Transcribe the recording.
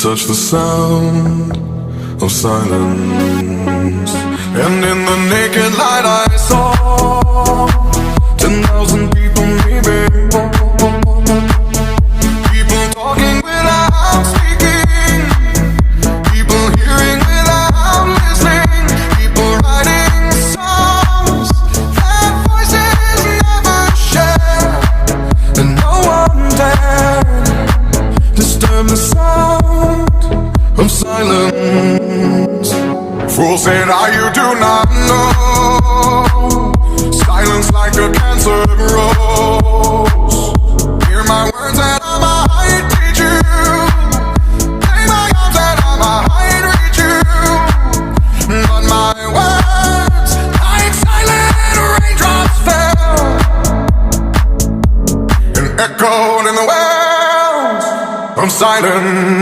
touch the sound of silence. And in the naked light I saw 10,000 people, maybe. People talking without speaking, people hearing without listening, people writing songs that voices never share, and no one dared disturb the sound of silence. Fool said, you do not know. Silence like a cancer grows. Hear my words and I might teach you. Lay my arms and I might reach you. But my words, like silent raindrops, fell and echoed in the wells of silence.